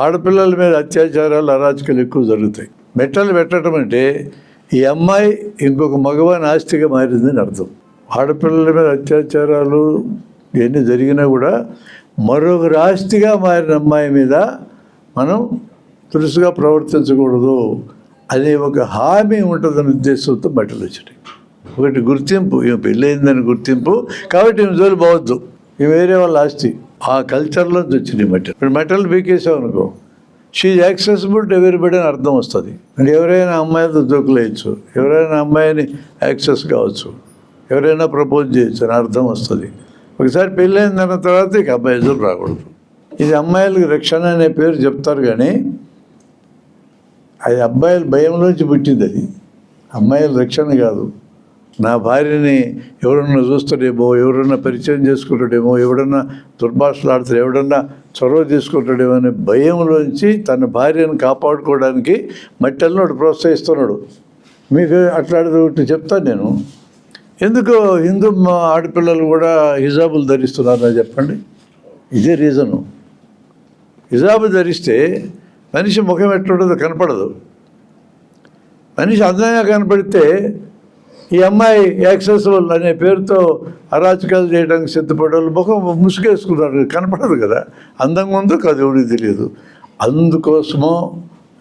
ఆడపిల్లల మీద అత్యాచారాలు అరాచకాలు ఎక్కువ జరుగుతాయి. మెట్టలు పెట్టడం అంటే ఈ అమ్మాయి ఇంకొక మగవాని ఆస్తిగా మారిందని అర్థం. ఆడపిల్లల మీద అత్యాచారాలు ఇవన్నీ జరిగినా కూడా మరొకరి ఆస్తిగా మారిన అమ్మాయి మీద మనం తులుసుగా ప్రవర్తించకూడదు అనే ఒక హామీ ఉంటుందనే ఉద్దేశంతో బట్టలు వచ్చినాయి. ఒకటి గుర్తింపు, ఈమె పెళ్ళయిందని గుర్తింపు, కాబట్టి ఈమె జోలు పోవద్దు, ఈమె వేరే వాళ్ళ ఆస్తి. ఆ కల్చర్లోంచి వచ్చినాయి మెట్టలు. ఇప్పుడు మెట్టలు బీకేసావు అనుకో, షీఈ్ యాక్సెసిబుల్ టు ఎవ్రీబడి అని అర్థం వస్తుంది. అంటే ఎవరైనా అమ్మాయితో జోకులేయచ్చు, ఎవరైనా అమ్మాయిని యాక్సెస్ కావచ్చు, ఎవరైనా ప్రపోజ్ చేయొచ్చు అని అర్థం వస్తుంది. ఒకసారి పెళ్ళైన తర్వాత ఇక అబ్బాయి ఎదురు రాకూడదు. ఇది అమ్మాయిలకు రక్షణ అనే పేరు చెప్తారు, కానీ అది అబ్బాయిల భయంలోంచి పుట్టింది. అది అమ్మాయిల రక్షణ కాదు. నా భార్యని ఎవరన్నా చూస్తాడేమో, ఎవరన్నా పరిచయం చేసుకుంటాడేమో, ఎవడన్నా దుర్భాషలాడతాడు, ఎవడన్నా చొరవ తీసుకుంటాడేమో అనే భయంలోంచి తన భార్యను కాపాడుకోవడానికి మట్టెలను ప్రోత్సహిస్తున్నాడు. మీకు అట్లాంటిది ఒకటి చెప్తాను నేను. ఎందుకు హిందూ ఆడపిల్లలు కూడా హిజాబులు ధరిస్తున్నారా చెప్పండి? ఇదే రీజను. హిజాబు ధరిస్తే మనిషి ముఖం ఎట్లుంటుందో కనపడదు. మనిషి అందంగా కనపడితే ఈ అమ్మాయి యాక్సెసిబుల్ అనే పేరుతో అరాచకాలు చేయడానికి సిద్ధపడే ముఖం ముసుగేసుకున్నారు, కనపడదు కదా. అందంగా ఉందో కాదు ఎవరికి తెలియదు. అందుకోసమో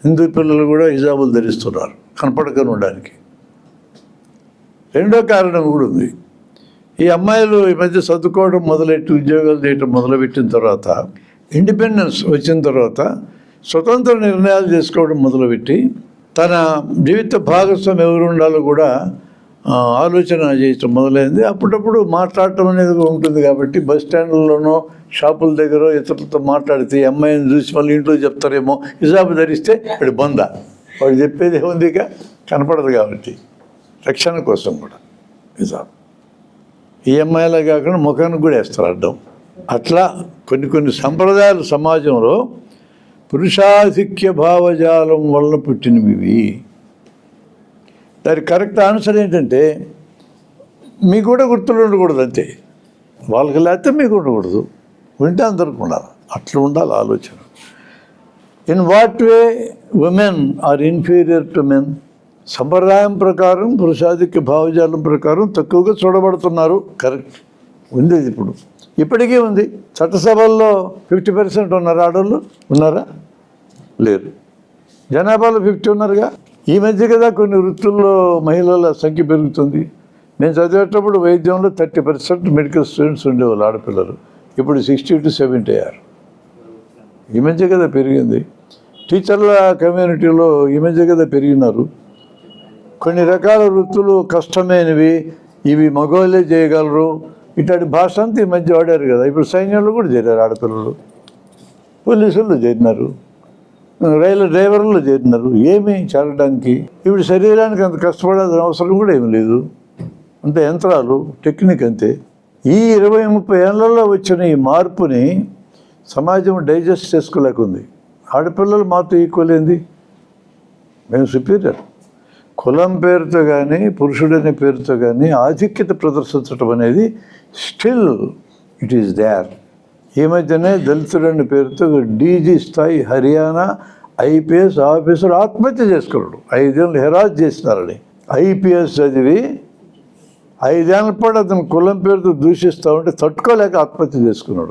హిందూ పిల్లలు కూడా హిజాబులు ధరిస్తున్నారు, కనపడకని ఉండడానికి. రెండో కారణం కూడా ఉంది. ఈ అమ్మాయిలు ఈ మధ్య చదువుకోవడం మొదలెట్టి ఉద్యోగాలు చేయడం మొదలుపెట్టిన తర్వాత, ఇండిపెండెన్స్ వచ్చిన తర్వాత స్వతంత్ర నిర్ణయాలు చేసుకోవడం మొదలుపెట్టి తన జీవిత భాగస్వామి ఎవరు ఉండాలో కూడా ఆలోచన చేయటం మొదలైంది. అప్పుడప్పుడు మాట్లాడటం అనేది ఉంటుంది కాబట్టి బస్ స్టాండ్లోనో షాపుల దగ్గర ఇతరులతో మాట్లాడితే ఈ అమ్మాయిని చూసి మళ్ళీ ఇంట్లో చెప్తారేమో, హిజాబు ధరిస్తే వాడి బొంద, వాడు చెప్పేది ఏముంది ఇక కనపడదు కాబట్టి రక్షణ కోసం కూడా హిజాబ్. ఈ అమ్మాయిలా కాకుండా ముఖానికి కూడా వేస్తారు అడ్డం. అట్లా కొన్ని సంప్రదాయాలు సమాజంలో పురుషాధిక్య భావజాలం వల్ల పుట్టినవి ఇవి. దానికి కరెక్ట్ ఆన్సర్ ఏంటంటే మీకు కూడా గుర్తులు ఉండకూడదు అంతే. వాళ్ళకి లేకపోతే మీకు ఉండకూడదు, ఉంటే అందరికి ఉండాలి. అట్లా ఉండాలి ఆలోచన. In what way women are inferior to men? సంప్రదాయం ప్రకారం పురుషాధిక్య భావజాలం ప్రకారం తక్కువగా చూడబడుతున్నారు. కరెక్ట్ ఉంది. ఇప్పుడు ఇప్పటికీ ఉంది. చట్టసభల్లో 50% ఉన్నారు ఆడవాళ్ళు, ఉన్నారా? లేరు. జనాభాలో 50 ఉన్నారుగా. ఈ మధ్య కదా కొన్ని వృత్తుల్లో మహిళల సంఖ్య పెరుగుతుంది. నేను చదివేటప్పుడు వైద్యంలో 30% మెడికల్ స్టూడెంట్స్ ఉండేవాళ్ళు ఆడపిల్లలు, ఇప్పుడు 60 to 70 అయ్యారు. ఈ మధ్య కదా పెరిగింది. టీచర్ల కమ్యూనిటీలో ఈ మధ్య కదా పెరిగినారు. కొన్ని రకాల వృత్తులు కష్టమైనవి, ఇవి మగవాళ్ళే చేయగలరు, ఇట్లాంటి భాష అంతా ఈ మధ్య వాడారు కదా. ఇప్పుడు సైన్యంలో కూడా చేరారు ఆడపిల్లలు, పోలీసుల్లో చేరినారు, రైలు డ్రైవర్లు చేరినారు. ఏమి చేరడానికి? ఇప్పుడు శరీరానికి అంత కష్టపడాల్సిన అవసరం కూడా ఏమి లేదు. అంత యంత్రాలు, టెక్నిక్ అంతే. ఈ 20-30 ఏళ్లలో వచ్చిన ఈ మార్పుని సమాజం డైజెస్ట్ చేసుకోలేకుంది. ఆడపిల్లలు మాతో ఈక్వల్ ఏంది? మేము సుపీరియర్. కులం పేరుతో కానీ పురుషుడనే పేరుతో కానీ ఆధిక్యత ప్రదర్శించడం అనేది స్టిల్ ఇట్ ఈస్ దేర్. ఈ మధ్యనే దళితుడనే పేరుతో డీజీ స్థాయి హర్యానా ఐపీఎస్ ఆఫీసర్ ఆత్మహత్య చేసుకున్నాడు. 5 ఏళ్ళు హెరాస్ చేసినారని. ఐపీఎస్ చదివి 5 ఏళ్ళ పాటు అతను కులం పేరుతో దూషిస్తూ ఉంటే తట్టుకోలేక ఆత్మహత్య చేసుకున్నాడు.